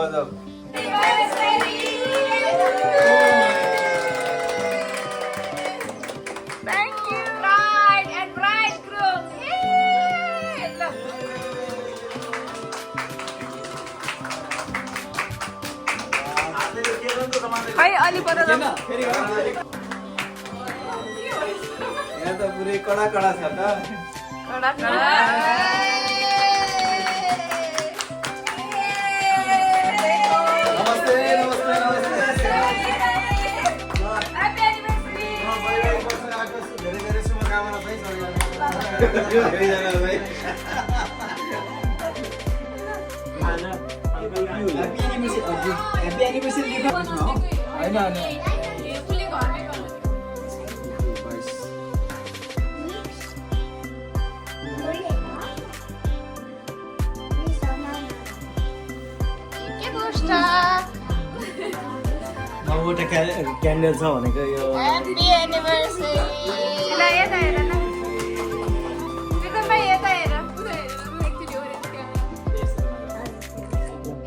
गजब Thank you. Bride and bridegroom. खै अलि पर यहाँ त पुरै कडा कडा छ त कडा कडा नमस्ते नमस्ते नमस्ते Happy anniversary. धेरै धेरै शुभकामना भाइ सबैजना भाइ ह्यापी एनिभर्सरी लेख्नु हैन हैन उसले घरमै गर्नु के गोष्ट नौवटा क्यान्डल छ भनेको यो Happy anniversary. ल यता हेर न विक्रम भाइ यता हेर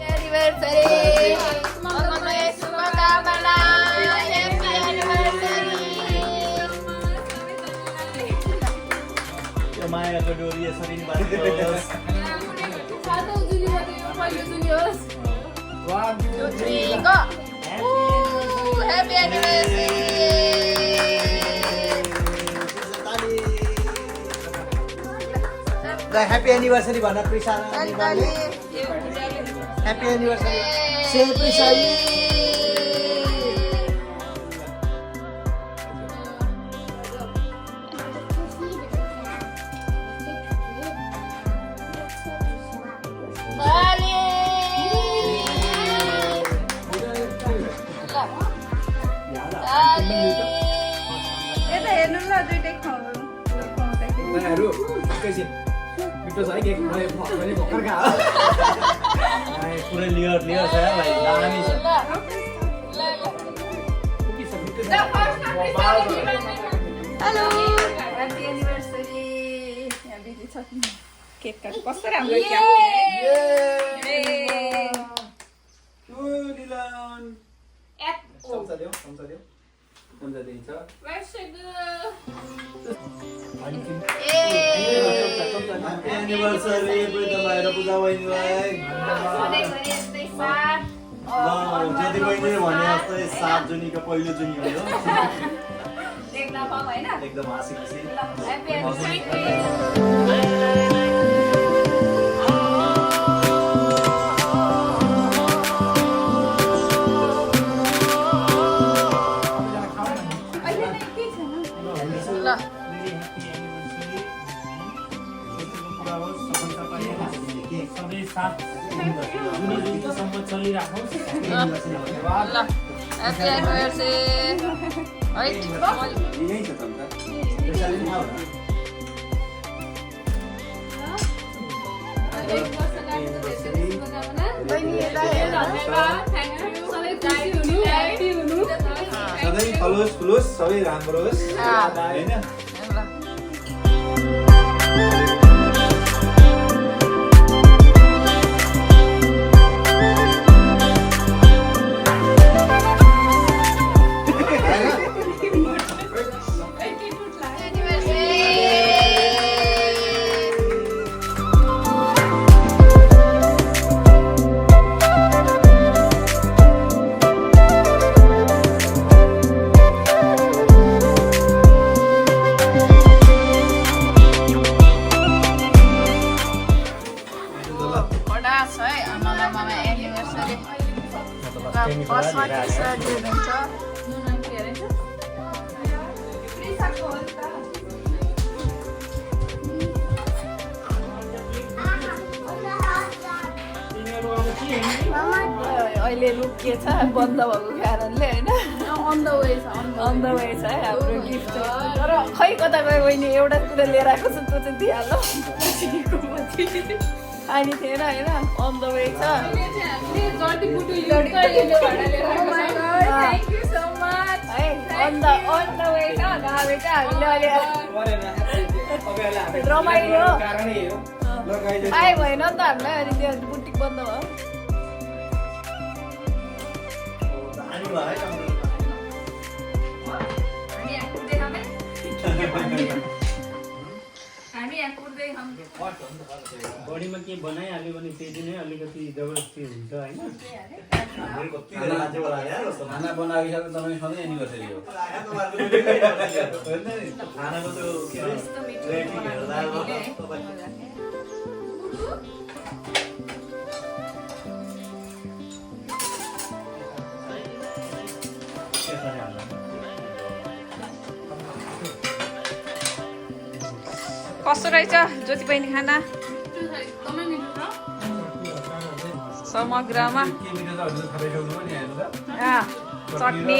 Anniversary. Mongolai शुभकामना. Happy anniversary. यो मायाको डोरी यसरी नै बाँधिदिनुहोस्। 7 जुलीबाट यो पहिलो जुली होस् 1 2 3 go. Happy anniversary. Happy anniversary भन्न प्रिसाना ह्यापी एनिभर्सरी से प्रिसाई यता हेर्नु ल दुईटै उनीहरू एकैछिन मिठो छ है केक मैले भर्खर खा पुरै लियर लियर छ भाइ दामी छ हेलो ह्यापी एनिभर्सरी यहाँ बिजी छ केक काट कस्तो राम्रो केक एनिभर्सरी तपाईँहरू पूजा बहिनीलाई ज्योति बहिनीले भने जस्तै 7 जुनीको पहिलो जुनी हो एकदम हाँसी खुसी सबै साथ जुनीसम्म चलिराखोस् Happy anniversary. यही छ त अन्त त्यसैले नि खाऊ न सधैँ फलोस् फुलोस् सबै राम्रो होस् होइन अहिले लुकिएछ बन्द भएको कारणले होइन अन द वे छ है हाम्रो गिफ्ट तर खै कता गयो बहिनी एउटा कुरा लिएर आएको छु त्यो चाहिँ दिइहाल्नु पानी थिएन होइन अन द वे छ रमाइलो आयो भएन नि त हामीलाई अनि त्यो बुटिक बन्द भयो हामी यहाँ कुर्दै खाने हामी यहाँ कुर्दै खाने बडीमा के बनाइहाल्यो भने त्यति नै अलिकति जबरजस्ती हुन्छ होइन खाना बनाइसकेर तपाईँ सधैँ एनिभर्सरी हो यस्तो मिठो बनाएको कस्तो रहेछ ज्योति बहिनी खाना समग्रमा चटनी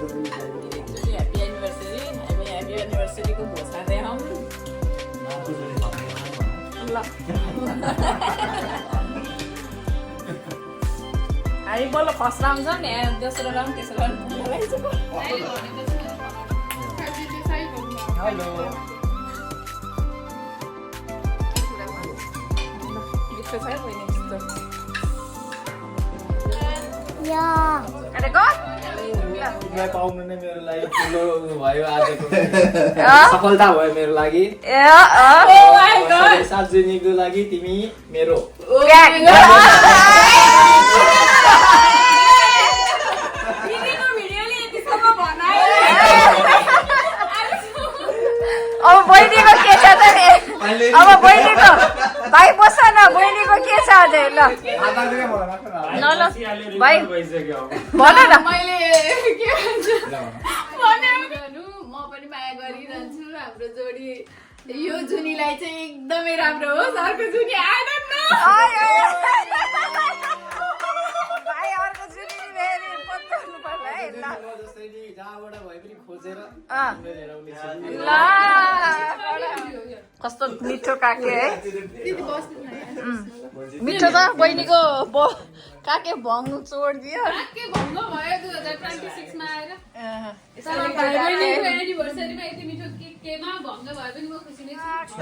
हैप्पी एनिभर्सरी हामी हैप्पी एनिभर्सरीको भोज खाँदै हौँ ल हामी बल्ल फर्स्ट राउन्ड छ नि दोस्रो राउन्ड तेस्रो राउन्ड हेलो मिठो छ है बहिनी यस्तो पाउनु नै मेरो लागि ठुलो भयो आजको सफलता भयो मेरो लागि 7 जुनीको लागि तिमी मेरो अब बहिनीको के छ त नि अब बहिनीको भाइ बस्छ न बहिनीको के छ अझै ल ल ल भाइ भन न मैले के भन्छ भने म पनि माया गरिरहन्छु हाम्रो जोडी यो जुनीलाई चाहिँ एकदमै राम्रो होस् अर्को जुनी आएन भाइ अर्को जुनी फेरि पत्ताउनु पर्ला है ल जहाँबाट भए पनि खोजेर ल कस्तो मिठो काके है मिठो त बहिनीको काके भङ चोडिदियो के भङ्ग भयो 2026 मा आएर यस्तो एनिभर्सरीमा यति मिठो केमा भङ्ग भए पनि म खुसी नै छु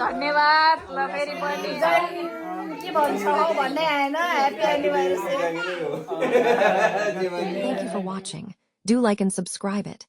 धन्यवाद ल फेरि पनि के भन्छ हौ भन्दै आएन happy anniversary Thank you for watching. Do like and subscribe it.